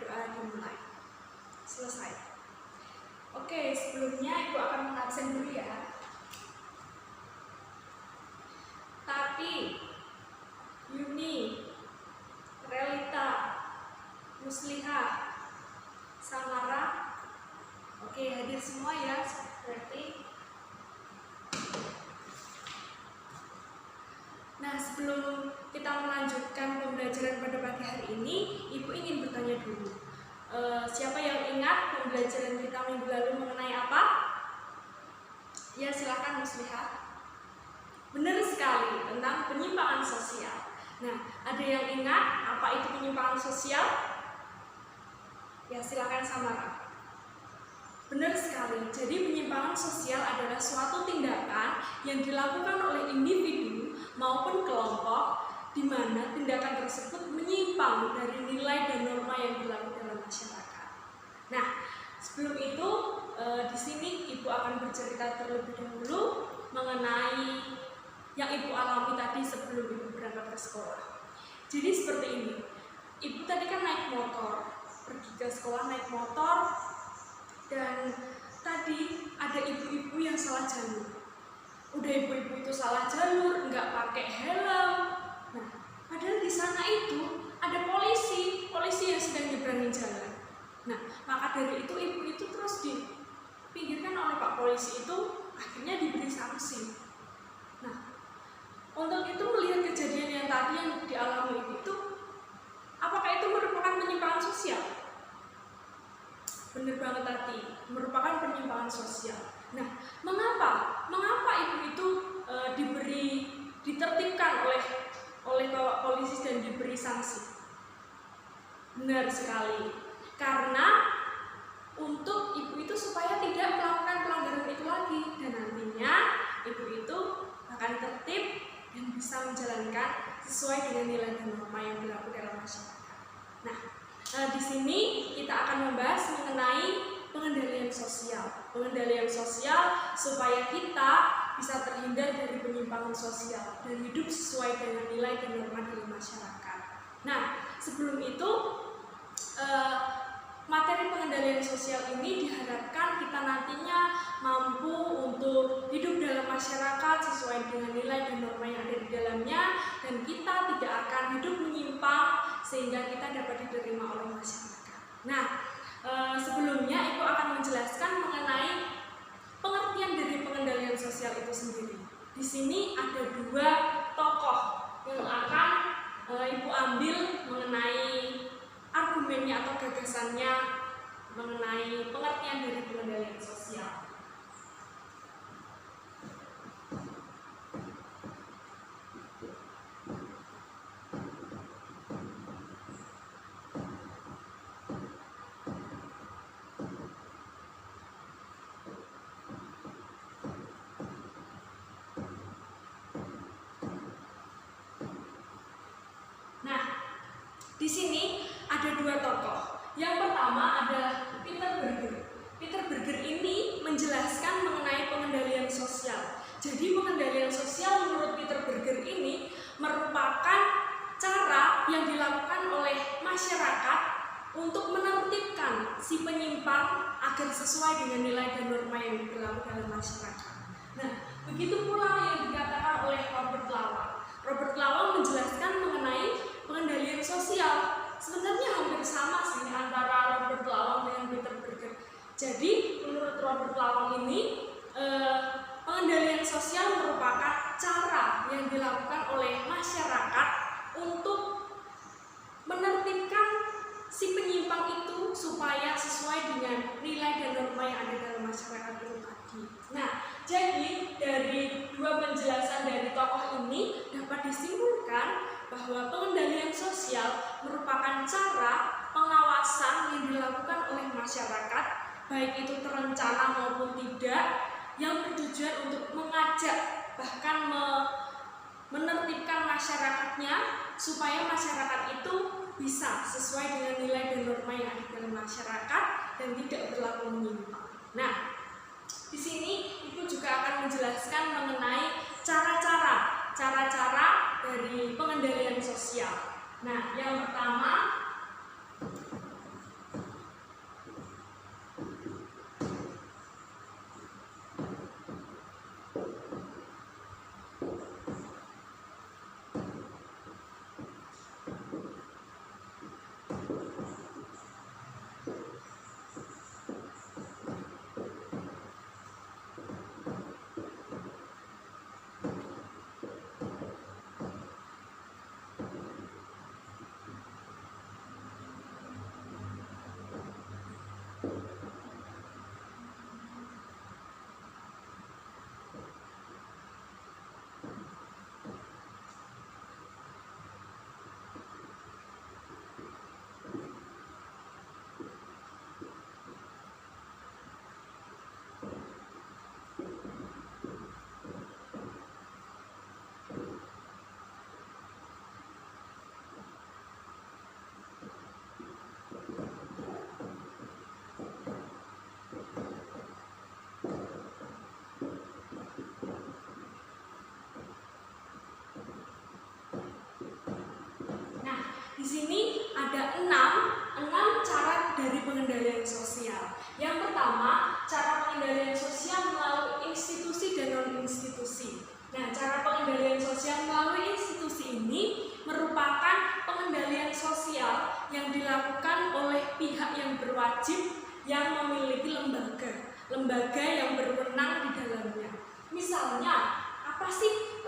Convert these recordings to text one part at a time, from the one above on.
berdoa dimulai. Selesai. Oke, sebelumnya Ibu akan mengabsen dulu ya. Tati, Yuni, Relita, Muslihah, Samara. Oke, hadir semua ya. Berarti. Nah, sebelum kita melanjutkan pembelajaran pada pagi hari ini, Ibu ingin bertanya dulu. Siapa yang ingat pembelajaran kita minggu lalu mengenai apa? Ya, silakan Muslihah. Benar sekali, tentang penyimpangan sosial. Nah, ada yang ingat apa itu penyimpangan sosial? Ya, silakan Samara. Benar sekali, jadi penyimpangan sosial adalah suatu tindakan yang dilakukan oleh individu maupun kelompok di mana tindakan tersebut menyimpang dari nilai dan norma yang berlaku dalam masyarakat. Nah, sebelum itu di sini Ibu akan bercerita terlebih dahulu mengenai yang Ibu alami tadi sebelum Ibu berangkat ke sekolah. Jadi seperti ini, Ibu tadi kan naik motor, pergi ke sekolah naik motor, dan tadi ada ibu-ibu yang salah jalur. Udah ibu-ibu itu salah jalur, nggak pakai helm. Nah, padahal di sana itu ada polisi yang sedang nyebrangin jalan. Nah, maka dari itu ibu itu terus dipinggirkan oleh Pak Polisi itu, akhirnya diberi sanksi. Nah, untuk itu melihat kejadian yang tadi yang dialami ibu itu, apakah itu merupakan penyimpangan sosial? Benar banget tadi, merupakan penyimpangan sosial. Nah, mengapa ibu itu ditertibkan oleh Bapak Polisi dan diberi sanksi? Benar sekali, karena untuk ibu itu supaya tidak melakukan pelanggaran itu lagi, dan nantinya ibu itu akan tertib dan bisa menjalankan sesuai dengan nilai dan norma yang berlaku dalam masyarakat. Nah, di sini kita akan membahas mengenai pengendalian sosial. Pengendalian sosial supaya kita bisa terhindar dari penyimpangan sosial dan hidup sesuai dengan nilai dan norma dalam masyarakat. Nah, sebelum itu materi pengendalian sosial ini diharapkan kita nantinya mampu untuk hidup dalam masyarakat sesuai dengan nilai dan norma yang ada di dalamnya, dan kita tidak akan hidup menyimpang sehingga kita dapat diterima oleh masyarakat. Nah, sebelumnya Ibu akan menjelaskan mengenai pengertian dari pengendalian sosial itu sendiri. Di sini ada dua tokoh yang akan Ibu ambil mengenai argumennya atau gagasannya mengenai pengertian dari pengendalian sosial. Di sini ada dua tokoh. Yang pertama adalah Peter Berger. Peter Berger ini menjelaskan mengenai pengendalian sosial. Jadi pengendalian sosial menurut Peter Berger ini merupakan cara yang dilakukan oleh masyarakat untuk menertibkan si penyimpang agar sesuai dengan nilai dan norma yang berlaku dalam masyarakat. Nah, begitu pula yang dikatakan oleh Robert Lawang. Robert Lawang menjelaskan mengenai pengendalian sosial. Sebenarnya hampir sama sih antara Robert Lawang dengan Peter Berger. Jadi menurut Robert Lawang ini pengendalian sosial merupakan cara yang dilakukan oleh masyarakat untuk menertibkan si penyimpang itu supaya sesuai dengan nilai dan norma yang ada dalam masyarakat itu tadi. Nah, jadi dari dua penjelasan dari tokoh ini dapat disimpulkan bahwa pengendalian sosial merupakan cara pengawasan yang dilakukan oleh masyarakat, baik itu terencana maupun tidak, yang bertujuan untuk mengajak bahkan menertibkan masyarakatnya supaya masyarakat itu bisa sesuai dengan nilai dan norma yang ada dalam masyarakat dan tidak berlaku menyimpang. Nah, di sini Ibu juga akan menjelaskan mengenai cara-cara dari pengendalian sosial. Nah, yang pertama sini ada enam cara dari pengendalian sosial. Yang pertama, cara pengendalian sosial melalui institusi dan non-institusi. Nah, cara pengendalian sosial melalui institusi ini merupakan pengendalian sosial yang dilakukan oleh pihak yang berwajib yang memiliki lembaga yang berwenang di dalamnya. Misalnya, apa sih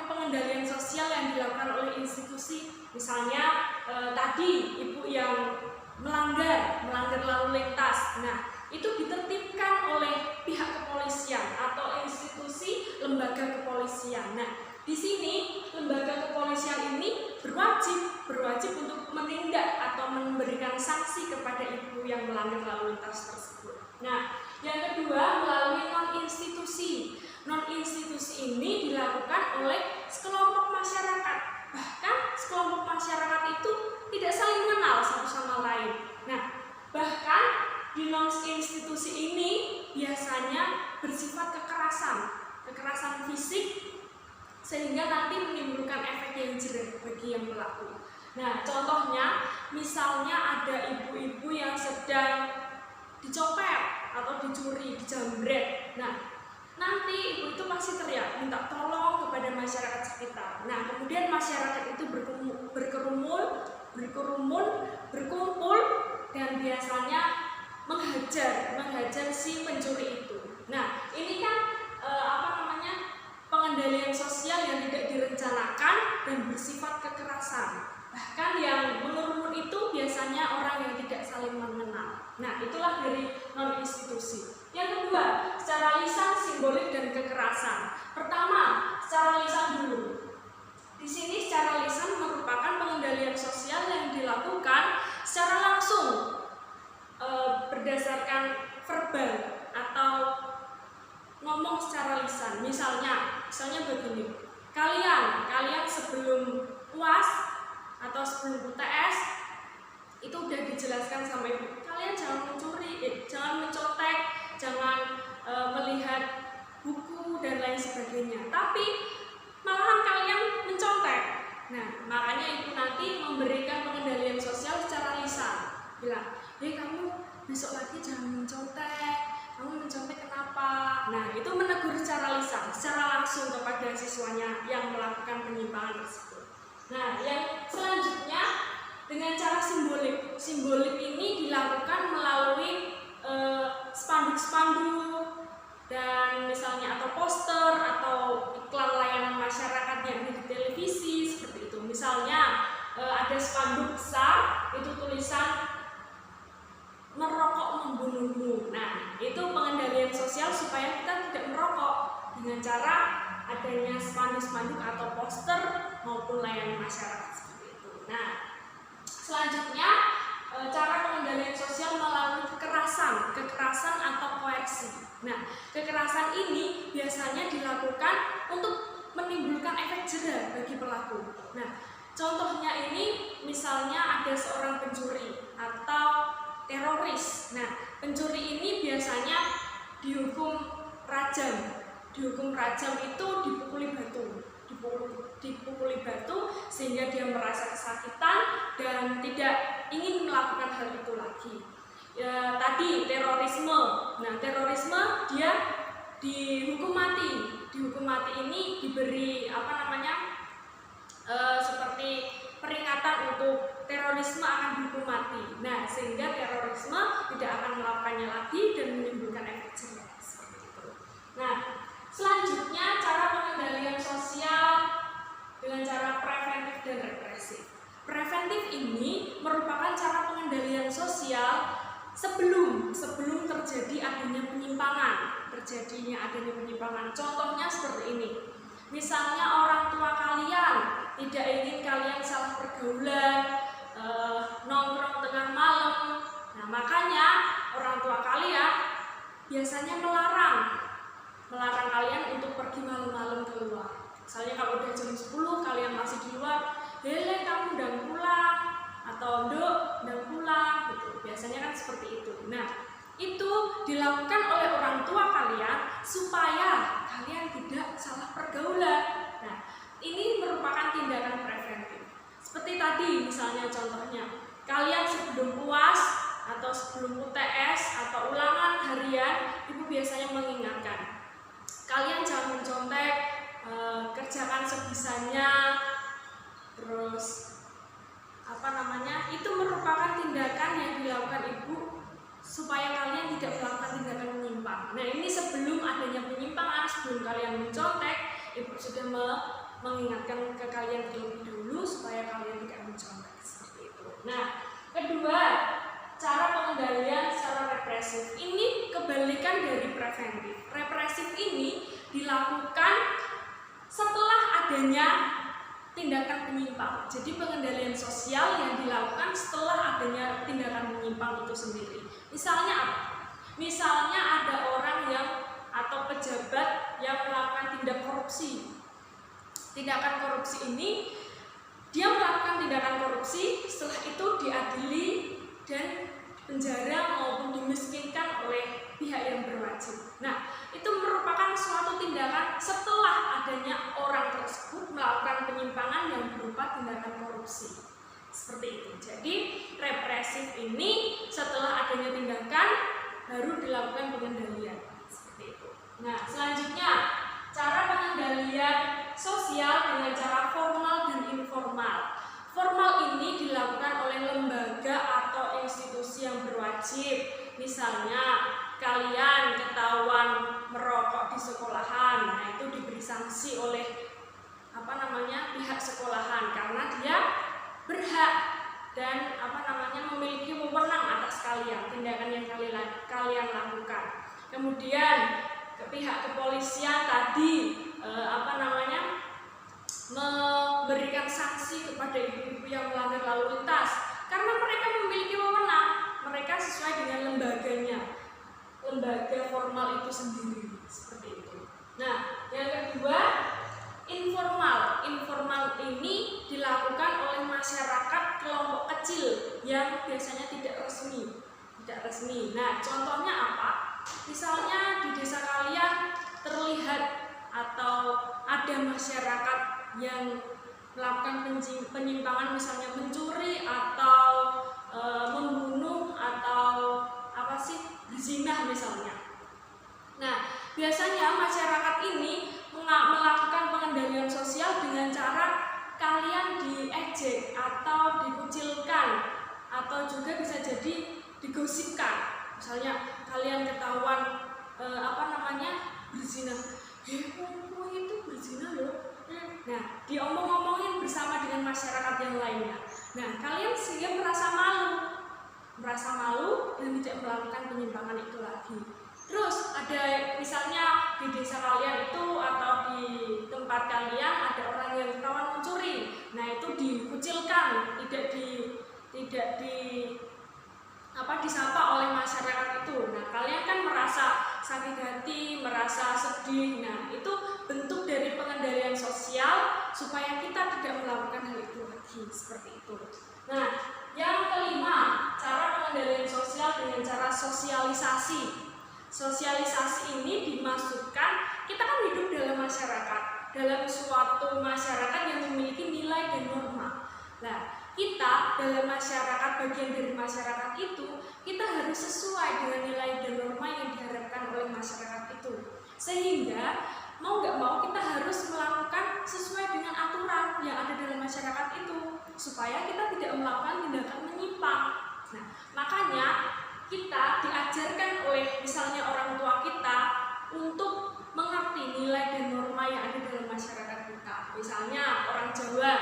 pengendalian sosial yang dilakukan oleh institusi? Misalnya tadi ibu yang melanggar lalu lintas. Nah, itu ditertibkan oleh pihak kepolisian atau institusi lembaga kepolisian. Nah, di sini lembaga kepolisian ini berwajib untuk menindak atau memberikan sanksi kepada ibu yang melanggar lalu lintas tersebut. Nah, yang kedua melalui non-institusi. Non-institusi ini dilakukan oleh sekelompok masyarakat. Bahkan sekelompok masyarakat itu tidak saling mengenal satu sama lain. Nah, bahkan di non-institusi ini biasanya bersifat kekerasan fisik, sehingga nanti menimbulkan efek yang jelek bagi yang pelaku. Nah, contohnya misalnya ada ibu-ibu yang sedang dicopet atau dicuri, dijamret. Nah, nanti ibu itu pasti teriak minta tolong kepada masyarakat sekitar. Nah, kemudian masyarakat itu berkumpul dan biasanya menghajar si pencuri itu. Nah, ini kan pengendalian sosial yang tidak direncanakan dan bersifat kekerasan. Bahkan yang mengerumun itu biasanya orang yang tidak saling mengenal. Nah, itulah dari non-institusi. Yang kedua, secara lisan, simbolik, dan kekerasan. Pertama, secara lisan dulu. Di sini secara lisan merupakan pengendalian sosial yang dilakukan secara langsung berdasarkan verbal atau ngomong secara lisan. Misalnya begini. Kalian sebelum UAS atau sebelum UTS itu udah dijelaskan sama ibu. Kalian jangan mencuri, jangan mencontek, jangan melihat buku dan lain sebagainya. Tapi malahan kalian mencontek. Nah, makanya ibu nanti memberikan pengendalian sosial secara lisan. Bilang, kamu besok lagi jangan mencontek. Kamu mencontek kenapa? Nah, itu menegur secara lisan, secara langsung kepada siswanya yang melakukan penyimpangan tersebut. Nah, yang selanjutnya dengan cara simbolik. Simbolik ini dilakukan melalui spanduk-spanduk dan misalnya atau poster atau iklan layanan masyarakat yang ada di televisi seperti itu. Misalnya ada spanduk besar, itu tulisan merokok membunuhmu. Nah, itu pengendalian sosial supaya kita tidak merokok dengan cara adanya spanduk-spanduk atau poster maupun layanan masyarakat seperti itu. Nah, selanjutnya cara pengendalian sosial melalui kekerasan atau koersi. Nah, kekerasan ini biasanya dilakukan untuk menimbulkan efek jera bagi pelaku. Nah, contohnya ini misalnya ada seorang pencuri atau teroris. Nah, pencuri ini biasanya dihukum rajam. Dihukum rajam itu dipukuli batu sehingga dia merasa kesakitan dan tidak ingin melakukan hal itu lagi. Ya, tadi terorisme. Nah, terorisme dia dihukum mati. Dihukum mati ini diberi seperti peringatan untuk terorisme akan dihukum mati. Nah, sehingga terorisme tidak akan melakukannya lagi dan menimbulkan efek jerah seperti itu. Nah, selanjutnya cara pengendalian sosial dengan cara preventif dan represif. Preventif ini merupakan cara pengendalian sosial sebelum terjadinya adanya penyimpangan. Contohnya seperti ini. Misalnya orang tua kalian tidak ingin kalian salah pergaulan, nongkrong tengah malam. Nah, makanya orang tua kalian biasanya melarang kalian untuk pergi malam-malam keluar. Misalnya kalau udah jam 10 kalian masih di luar, "Hele, kamu udah pulang," atau "Nduk, udah pulang," gitu. Biasanya kan seperti itu. Nah, itu dilakukan oleh orang tua kalian supaya kalian tidak salah pergaulan. Nah, ini merupakan tindakan preventif. Seperti tadi misalnya contohnya, kalian sebelum UAS atau sebelum UTS atau ulangan harian, ibu biasanya mengingatkan, kalian jangan mencontek, kerjakan sebisanya, terus itu merupakan tindakan yang dilakukan ibu supaya kalian tidak melakukan tindakan menyimpang. Nah, ini sebelum adanya penyimpangan, sebelum kalian mencontek, ibu sudah mengingatkan ke kalian terlebih dahulu supaya kalian tidak mencontek seperti itu. Nah, kedua, cara pengendalian secara represif. Ini kebalikan dari preventif. Represif ini dilakukan setelah adanya tindakan penyimpang. Jadi pengendalian sosial yang dilakukan setelah adanya tindakan menyimpang itu sendiri. Misalnya apa? Misalnya ada orang yang atau pejabat yang melakukan tindak korupsi. Tindakan korupsi ini, dia melakukan tindakan korupsi, setelah itu diadili dan penjara maupun dimiskinkan oleh pihak yang berwajib. Nah, itu merupakan suatu tindakan setelah adanya orang tersebut melakukan penyimpangan yang berupa tindakan korupsi. Seperti itu. Jadi, represif ini setelah adanya tindakan baru dilakukan pengendalian. Seperti itu. Nah, selanjutnya cara pengendalian sosial dengan cara formal dan informal. Formal ini dilakukan oleh lembaga atau institusi yang berwajib. Misalnya, kalian ketahuan merokok di sekolahan, nah itu diberi sanksi oleh pihak sekolahan karena dia berhak dan memiliki wewenang atas kalian, tindakan yang kalian lakukan. Kemudian pihak kepolisian tadi memberikan sanksi kepada ibu-ibu yang melanggar lalu lintas karena mereka memiliki wewenang, mereka sesuai dengan lembaganya, lembaga formal itu sendiri, seperti itu. Nah, yang kedua, informal. Informal ini dilakukan oleh masyarakat kelompok kecil yang biasanya tidak resmi. Nah, contohnya apa? Misalnya di desa kalian terlihat atau ada masyarakat yang melakukan penyimpangan, misalnya mencuri atau membunuh atau berzina misalnya. Nah, biasanya masyarakat ini melakukan pengendalian sosial dengan cara kalian diejek atau dikucilkan atau juga bisa jadi digosipkan. Misalnya kalian ketahuan berzina, kamu itu berzina loh. Nah, diomong-omongin bersama dengan masyarakat yang lainnya. Nah, kalian sehingga merasa malu dan tidak melakukan penyimpangan itu lagi. Terus ada misalnya di desa kalian itu atau di tempat kalian ada orang yang ketahuan mencuri. Nah, itu dikucilkan, tidak disapa oleh masyarakat itu. Nah, kalian kan merasa sakit hati, merasa sedih. Nah, itu bentuk dari pengendalian sosial supaya kita tidak melakukan hal itu lagi, seperti itu. Nah, yang kelima, cara pengendalian sosial dengan cara sosialisasi. Sosialisasi ini dimaksudkan kita kan hidup dalam masyarakat, dalam suatu masyarakat yang memiliki nilai dan norma. Nah, kita dalam masyarakat, bagian dari masyarakat itu, kita harus sesuai dengan nilai dan norma yang diharapkan oleh masyarakat itu. Sehingga mau nggak mau kita harus melakukan sesuai dengan aturan yang ada dalam masyarakat itu, supaya kita tidak melakukan tindakan menyimpang. Nah, makanya kita diajarkan oleh misalnya orang tua kita untuk mengerti nilai dan norma yang ada dalam masyarakat kita. Misalnya orang Jawa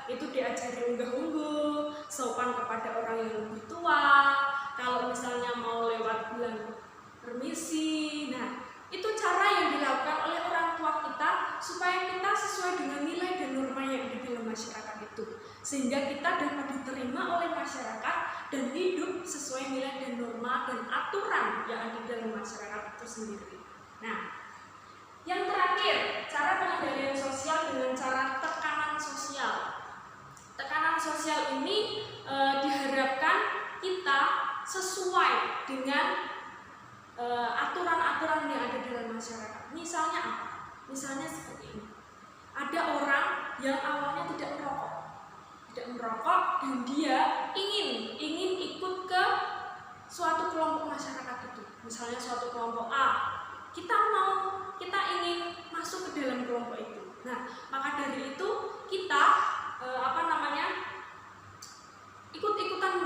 itu diajari unggah-ungguh, sopan kepada orang yang lebih tua. Kalau misalnya mau lewat bilang permisi. Nah, itu cara yang dilakukan oleh orang tua kita supaya kita sesuai dengan nilai dan norma yang ada dalam masyarakat itu, sehingga kita dapat diterima oleh masyarakat dan hidup sesuai nilai dan norma dan aturan yang ada dalam masyarakat itu sendiri. Nah, yang terakhir, cara pengendalian sosial dengan cara tekanan sosial. Tekanan sosial ini diharapkan kita sesuai dengan aturan-aturan yang ada dalam masyarakat. Misalnya apa? Misalnya seperti ini. Ada orang yang awalnya tidak merokok. merokok dan dia ingin ikut ke suatu kelompok masyarakat itu. Misalnya suatu kelompok A, kita ingin masuk ke dalam kelompok itu. Nah, maka dari itu kita ikut-ikutan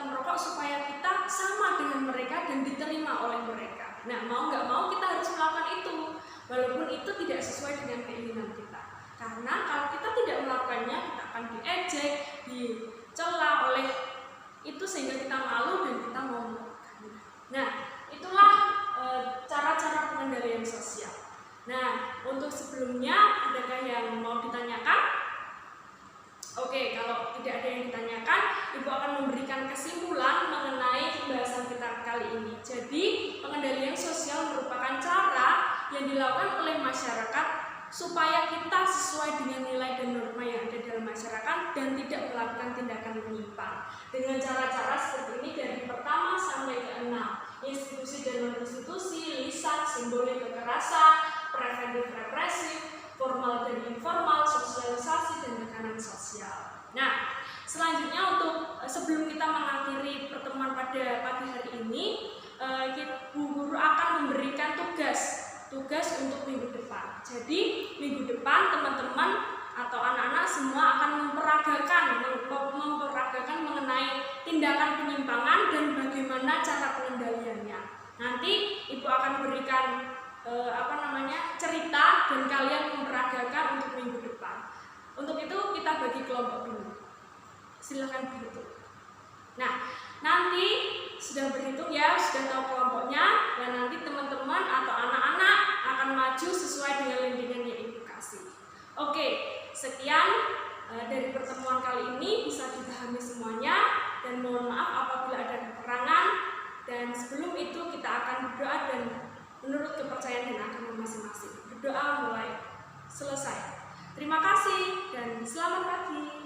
merokok supaya kita sama dengan mereka dan diterima oleh mereka. Nah, mau nggak mau kita harus melakukan itu, walaupun itu tidak sesuai dengan keinginan kita. Karena kalau kita tidak melakukannya, kita akan diejek, dicela oleh itu sehingga kita malu dan kita mau melakukannya. Nah, itulah cara-cara pengendalian sosial. Nah, untuk sebelumnya, adakah yang mau ditanyakan? Oke, kalau tidak ada yang ditanyakan, Ibu akan memberikan kesimpulan mengenai pembahasan kita kali ini. Jadi, pengendalian sosial merupakan cara yang dilakukan oleh masyarakat supaya kita sesuai dengan nilai dan norma yang ada dalam masyarakat dan tidak melakukan tindakan menyimpang. Dengan cara-cara seperti ini dari pertama sampai ke-6, institusi dan non-institusi, lisan, simbolik kekerasan, preventif represif, formal dan informal, sosialisasi dan tekanan sosial. Nah, selanjutnya untuk sebelum kita mengakhiri pertemuan pada pagi hari ini, Bu Guru akan memberikan tugas untuk minggu depan. Jadi minggu depan teman-teman atau anak-anak semua akan memperagakan mengenai tindakan penyimpangan dan bagaimana cara pengendaliannya. Nanti Ibu akan berikan cerita dan kalian memperagakan untuk minggu depan. Untuk itu kita bagi kelompok dulu. Silakan berhitung. Nah, nanti sudah berhitung ya, sudah tahu kelompoknya, dan nanti teman-teman atau anak-anak akan maju sesuai dengan lintingan yang Ibu kasih. Oke, sekian dari pertemuan kali ini, bisa dipahami semuanya, dan mohon maaf apabila ada kekurangan. Dan sebelum itu kita akan berdoa dan menurut kepercayaan dan agama masing-masing. Berdoa mulai selesai. Terima kasih dan selamat pagi.